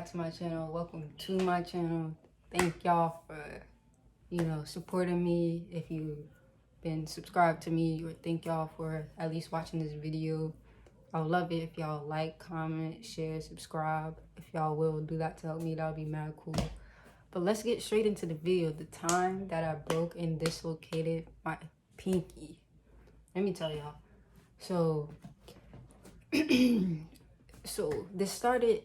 back to my channel. Welcome to my channel. Thank y'all for, supporting me. If you've been subscribed to me, or thank y'all for at least watching this video. I would love it if y'all like, comment, share, subscribe. If y'all will do that to help me, that would be mad cool. But let's get straight into the video. The time that I broke and dislocated my pinky. Let me tell y'all. So this started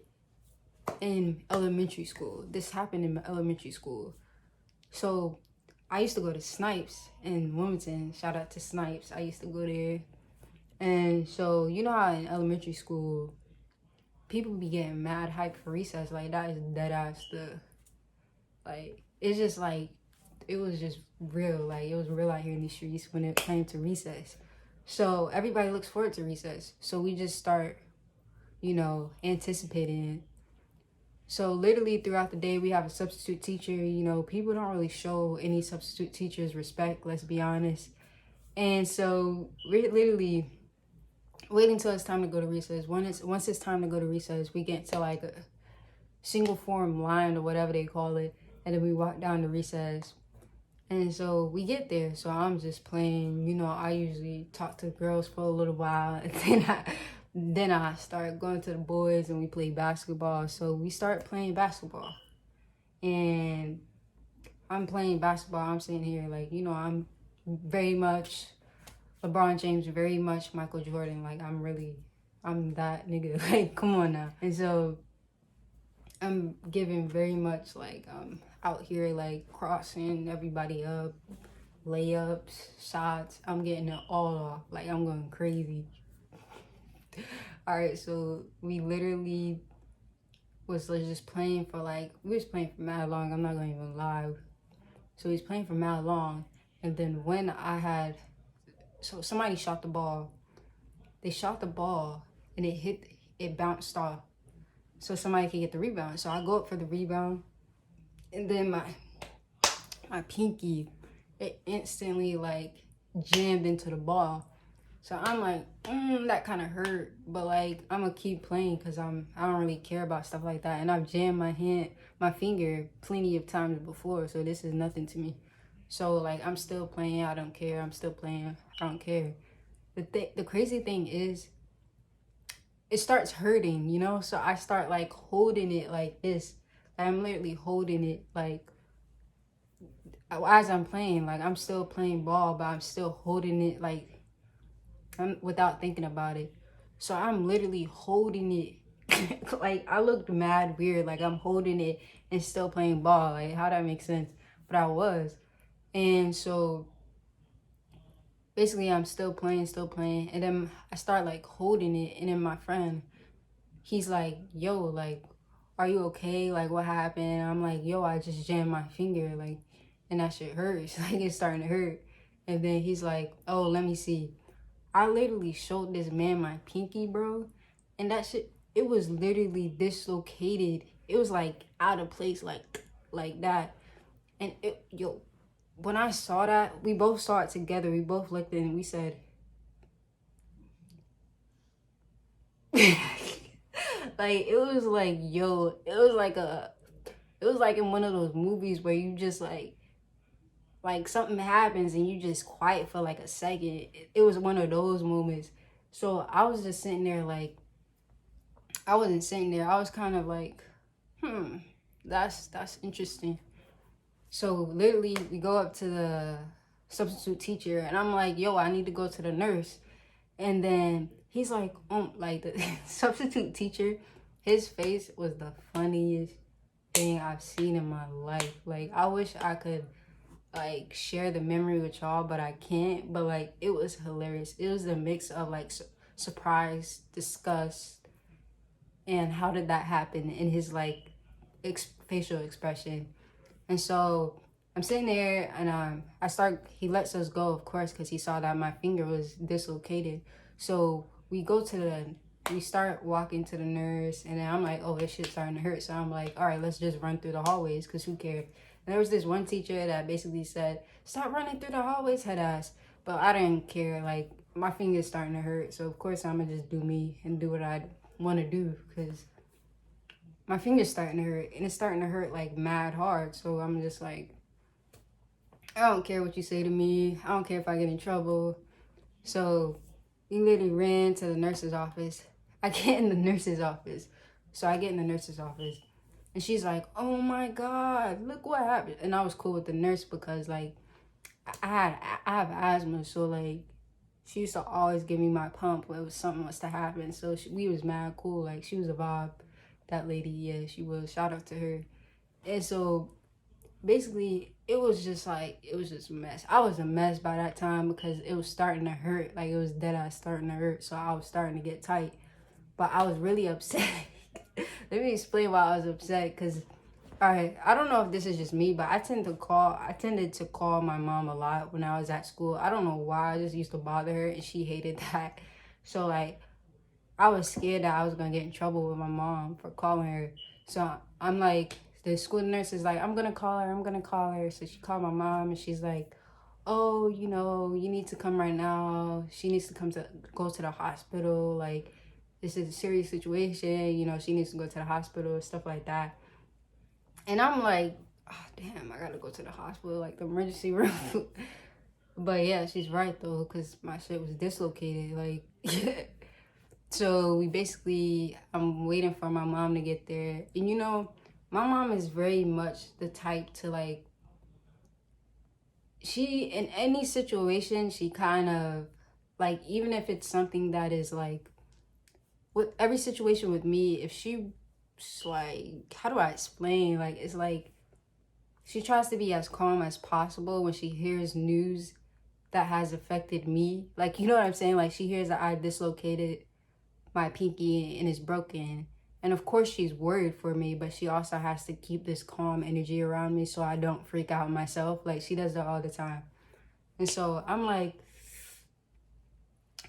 in elementary school. This happened in elementary school. So I used to go to Snipes in Wilmington. Shout out to Snipes. I used to go there. And so you know how in elementary school people be getting mad hype for recess? Like, that is dead ass it's just like, it was just real. Like, it was real out here in these streets when it came to recess. So everybody looks forward to recess. So we just start, anticipating it. So literally throughout the day, we have a substitute teacher. People don't really show any substitute teachers respect, let's be honest. And so we're literally waiting until it's time to go to recess. Once it's time to go to recess, we get to like a single form line or whatever they call it. And then we walk down to recess. And so we get there. So I'm just playing. I usually talk to girls for a little while. And then I start going to the boys and we play basketball. So we start playing basketball. And I'm playing basketball. I'm sitting here like, I'm very much LeBron James, very much Michael Jordan. Like, I'm that nigga. Like, come on now. And so I'm giving very much like, out here like crossing everybody up, layups, shots. I'm getting it all off. Like, I'm going crazy. All right, so we literally was just playing for we was playing for mad long. I'm not gonna even lie. So he's playing for mad long, and then when so somebody shot the ball. They shot the ball and it bounced off, so somebody could get the rebound. So I go up for the rebound, and then my pinky, it instantly like jammed into the ball. So I'm like, that kind of hurt, but like, I'm gonna keep playing because I don't really care about stuff like that. And I've jammed my finger plenty of times before, so this is nothing to me. So like, I'm still playing, I don't care. I'm still playing, I don't care. The crazy thing is, it starts hurting, So I start like holding it like this. I'm literally holding it like, as I'm playing, like I'm still playing ball, but I'm still holding it like, without thinking about it. So I'm literally holding it like, I looked mad weird, like I'm holding it and still playing ball. Like, how that makes sense? But I was. And so basically I'm still playing, and then I start like holding it, and then my friend, he's like, yo, like, are you okay? Like, what happened? I'm like, yo, I just jammed my finger, like, and that shit hurts. Like, it's starting to hurt. And then he's like, oh, let me see. I literally showed this man my pinky, bro, and that shit, it was literally dislocated. It was like out of place, like that. And when I saw that, we both saw it together. We both looked at it and we said, like, it was like, yo, it was like in one of those movies where you just like something happens and you just quiet for like a second. It was one of those moments. So I was just sitting there like, I wasn't sitting there. I was kind of like, that's interesting. So literally we go up to the substitute teacher and I'm like, yo, I need to go to the nurse. And then he's like, like the substitute teacher, his face was the funniest thing I've seen in my life. Like, I wish I could like share the memory with y'all, but I can't. But like, it was hilarious. It was a mix of like surprise, disgust, and how did that happen in his like facial expression. And so I'm sitting there and he lets us go, of course, because he saw that my finger was dislocated. So we start walking to the nurse, and then I'm like, oh, this shit's starting to hurt. So I'm like, all right, let's just run through the hallways, because who cares? And there was this one teacher that basically said, stop running through the hallways, head ass. But I didn't care. Like, my finger's starting to hurt. So of course I'm gonna just do me and do what I want to do, because my finger's starting to hurt, and it's starting to hurt like mad hard. So I'm just like, I don't care what you say to me. I don't care if I get in trouble. So we literally ran to the nurse's office. I get in the nurse's office. So I get in the nurse's office. And she's like, oh my God, look what happened. And I was cool with the nurse because, like, I have asthma. So, like, she used to always give me my pump when it was something was to happen. So we was mad cool. Like, she was a vibe. That lady, yeah, she was. Shout out to her. And so basically it was just a mess. I was a mess by that time because it was starting to hurt. Like, it was dead ass starting to hurt. So I was starting to get tight. But I was really upset. Let me explain why I was upset. Because, all right, I don't know if this is just me, but I tended to call my mom a lot when I was at school. I don't know why. I just used to bother her, and she hated that. So, like, I was scared that I was going to get in trouble with my mom for calling her. So I'm like, the school nurse is like, I'm going to call her. So she called my mom, and she's like, oh, you know, you need to come right now. She needs to go to the hospital. Like, this is a serious situation. You know, she needs to go to the hospital, stuff like that. And I'm like, oh, damn, I got to go to the hospital, like the emergency room. But yeah, she's right, though, because my shit was dislocated. Like, so I'm waiting for my mom to get there. And, you know, my mom is very much the type to, like, in any situation, she kind of, like, even if it's something that is, like, with every situation with me, if she, like, how do I explain? Like, it's like, she tries to be as calm as possible when she hears news that has affected me. Like, you know what I'm saying? Like, she hears that I dislocated my pinky and it's broken. And of course she's worried for me, but she also has to keep this calm energy around me so I don't freak out myself. Like, she does that all the time. And so I'm like,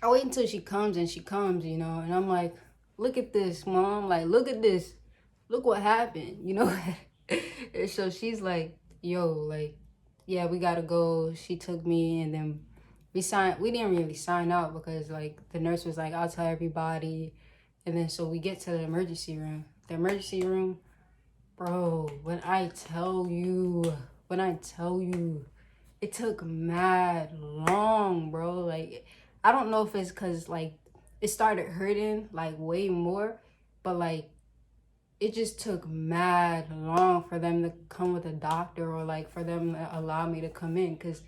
I wait until she comes, you know, and I'm like, look at this, Mom. Like, look at this. Look what happened, you know? And so she's like, yo, like, yeah, we gotta go. She took me, and then we didn't really sign out because, like, the nurse was like, I'll tell everybody. And then so we get to the emergency room. The emergency room, bro, when I tell you, it took mad long, bro. Like, I don't know if it's because, like, it started hurting, like, way more. But, like, it just took mad long for them to come with a doctor or, like, for them to allow me to come in. Because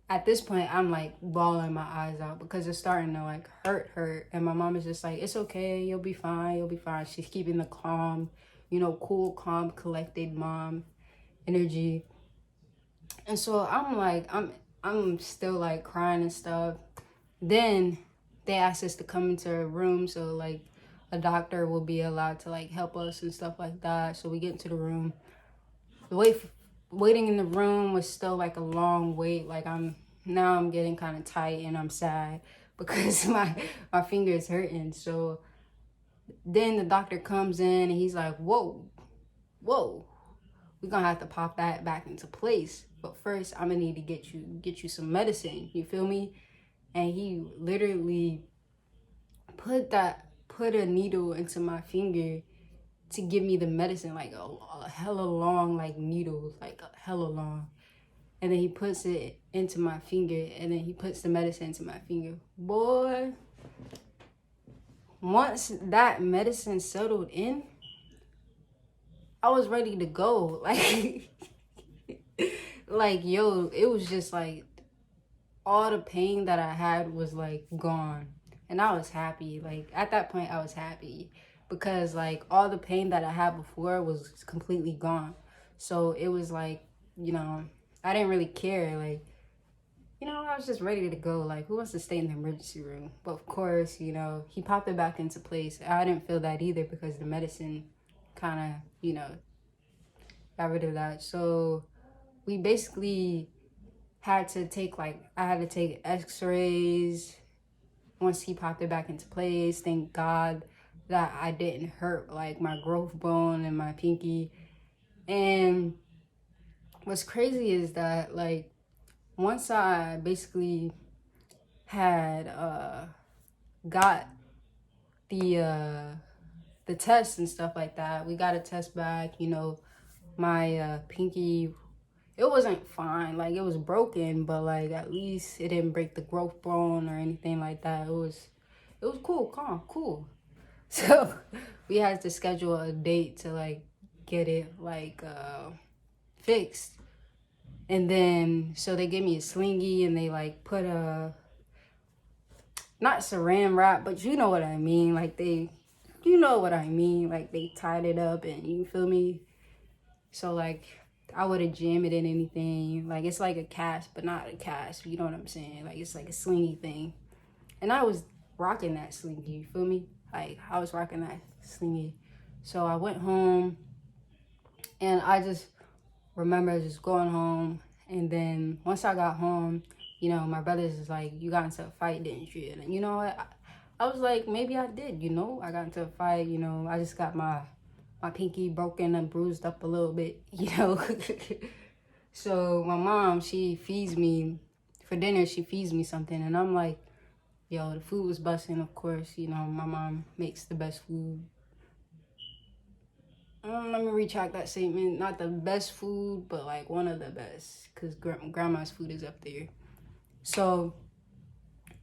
at this point, I'm, like, bawling my eyes out because it's starting to, like, hurt. And my mom is just like, it's okay. You'll be fine. She's keeping the calm, you know, cool, calm, collected mom energy. And so I'm like, I'm still, like, crying and stuff. Then they asked us to come into a room, so, like, a doctor will be allowed to, like, help us and stuff like that. So we get into the room. The waiting in the room was still, like, a long wait. Like, I'm getting kind of tight and I'm sad because my finger is hurting. So then the doctor comes in and he's like, whoa, we're gonna have to pop that back into place. But first, I'm gonna need to get you some medicine. You feel me? And he literally put a needle into my finger to give me the medicine, like a hella long, like, needle, like a hella long. And then he puts it into my finger, and then he puts the medicine into my finger. Boy, once that medicine settled in, I was ready to go. Like, like, yo, it was just like all the pain that I had was, like, gone. And I was happy. Like, at that point, I was happy because, like, all the pain that I had before was completely gone. So it was like, you know, I didn't really care. Like, you know, I was just ready to go. Like, who wants to stay in the emergency room? But of course, you know, he popped it back into place. I didn't feel that either because the medicine kind of, you know, got rid of that. So we basically had to take, like, I had to take x-rays once he popped it back into place. Thank God that I didn't hurt, like, my growth bone and my pinky. And what's crazy is that, like, once I basically had got the the tests and stuff like that. We got a test back, you know, my pinky, it wasn't fine, like it was broken, but like at least it didn't break the growth bone or anything like that. It was cool, calm, cool. So we had to schedule a date to like get it like fixed. And then so they gave me a slingy and they like put a, not saran wrap, but you know what I mean, like you know what I mean, like they tied it up, and you feel me. So like I wouldn't jam it in anything, like it's like a cast but not a cast, you know what I'm saying, like it's like a slingy thing. And I was rocking that slingy, you feel me, like I was rocking that slingy. So I went home, and I just remember just going home. And then once I got home, you know, my brothers was like, you got into a fight, didn't you? And you know what, I was like, maybe I did, you know, I got into a fight, you know, I just got my pinky broken and bruised up a little bit, you know. So my mom, she feeds me for dinner, she feeds me something, and I'm like, yo, the food was busting, of course, you know, my mom makes the best food. Let me retract that statement. Not the best food, but like one of the best, because grandma's food is up there. So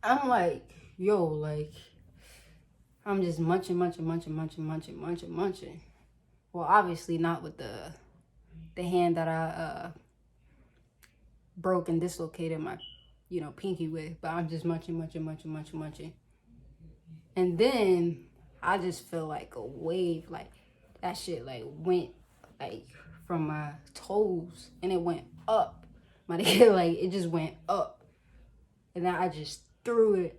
I'm like, yo, like, I'm just munching. Well, obviously not with the hand that I broke and dislocated my, you know, pinky with, but I'm just munching. And then I just feel like a wave, like that shit like went like from my toes and it went up. My nigga, like it just went up. And then I just threw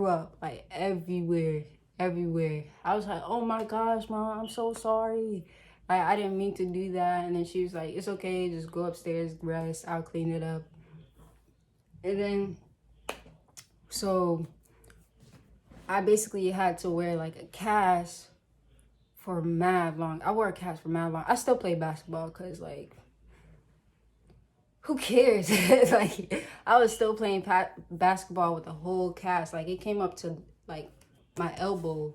up like everywhere. I was like, oh my gosh, mom, I'm so sorry. Like I didn't mean to do that. And then she was like, it's okay, just go upstairs, rest, I'll clean it up. And then so I basically had to wear like a cast for mad long. I wore a cast for mad long. I still play basketball because like, who cares? Like I was still playing basketball with a whole cast. Like it came up to like my elbow.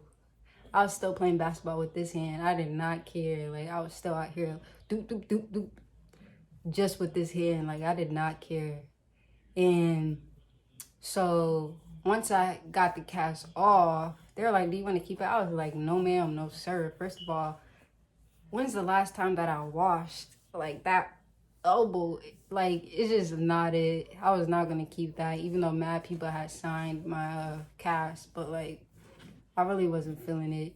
I was still playing basketball with this hand. I did not care. Like I was still out here doop just with this hand. Like I did not care. And so once I got the cast off, they were like, do you want to keep it? I was like, no ma'am, no sir. First of all, when's the last time that I washed like that elbow? Like it's just not it. I was not gonna keep that, even though mad people had signed my cast, but like I really wasn't feeling it.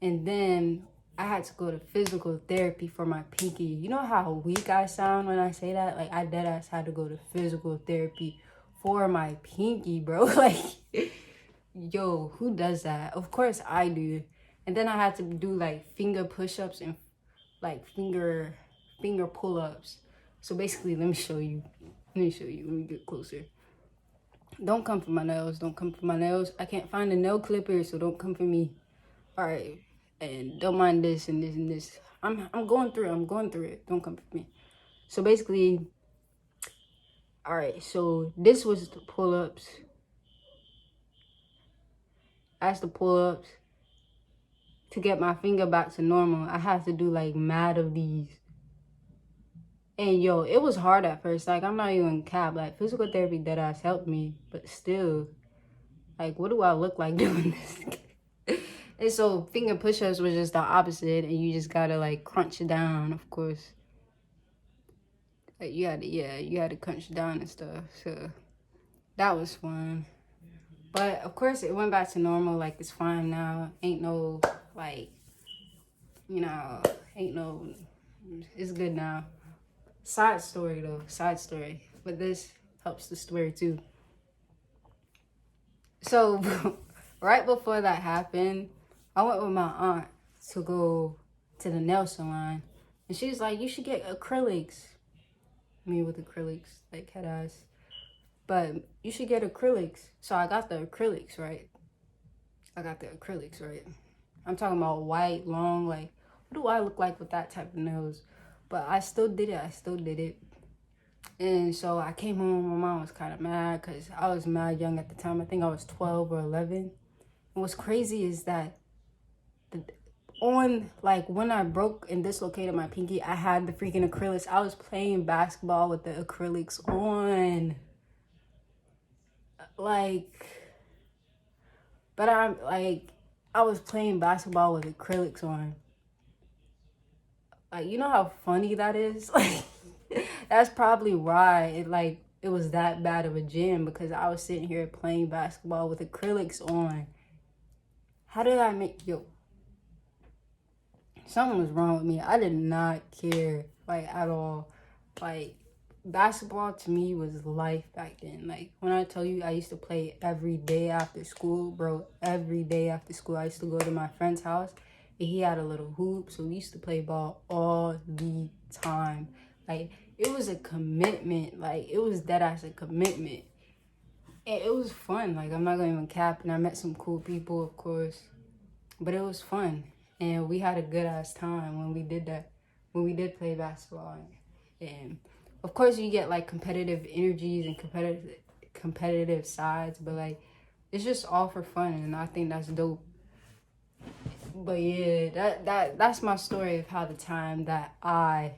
And then I had to go to physical therapy for my pinky. You know how weak I sound when I say that? Like I deadass had to go to physical therapy for my pinky, bro. Like, yo, who does that? Of course I do. And then I had to do like finger push-ups and like finger pull-ups. So basically, let me show you. Let me get closer. Don't come for my nails. I can't find a nail clipper, so don't come for me. All right. And don't mind this and this and this. I'm going through it. Don't come for me. So basically, all right. So this was the pull-ups. That's the pull-ups. To get my finger back to normal, I have to do like mad of these. And yo, it was hard at first. Like I'm not even cap. Like physical therapy deadass helped me, but still, like what do I look like doing this? And so finger push-ups was just the opposite, and you just gotta like crunch it down, of course. Like you had to crunch it down and stuff. So that was fun. But of course it went back to normal, like it's fine now. Ain't no like, you know, it's good now. Side story. But this helps the story too. So right before that happened, I went with my aunt to go to the nail salon. And she's like, you should get acrylics. Me with acrylics, like head ass. But you should get acrylics. So I got the acrylics, right? I'm talking about white, long, like, what do I look like with that type of nails? But I still did it. And so I came home, my mom was kind of mad because I was mad young at the time. I think I was 12 or 11. And what's crazy is that on, like, when I broke and dislocated my pinky, I had the freaking acrylics. I was playing basketball with the acrylics on. Like, but I was playing basketball with acrylics on. Like, you know how funny that is? Like, that's probably why it was that bad of a jam, because I was sitting here playing basketball with acrylics on. How did I make, yo, something was wrong with me. I did not care, like, at all. Like, basketball to me was life back then. Like, when I tell you I used to play every day after school, bro, every day after school, I used to go to my friend's house and he had a little hoop, so we used to play ball all the time. Like, it was a commitment. Like, it was dead ass a commitment. And it was fun. Like, I'm not gonna even cap. And I met some cool people, of course, but it was fun. And we had a good ass time when we did that, when we did play basketball. And of course you get like competitive energies and competitive sides, but like, it's just all for fun, and I think that's dope. But yeah, that's my story of how the time that I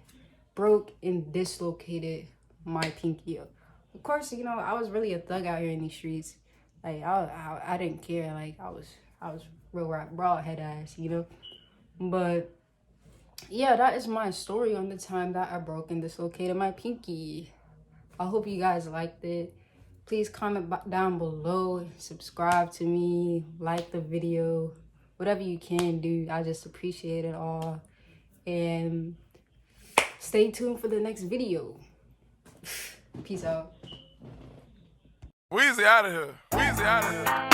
broke and dislocated my pinky. Of course, you know, I was really a thug out here in these streets. Like, I didn't care. Like, I was real raw head ass, you know. But yeah, that is my story on the time that I broke and dislocated my pinky. I hope you guys liked it. Please comment down below, subscribe to me, like the video, whatever you can do. I just appreciate it all. And stay tuned for the next video. Peace out. Weezy out of here. Weezy out of here.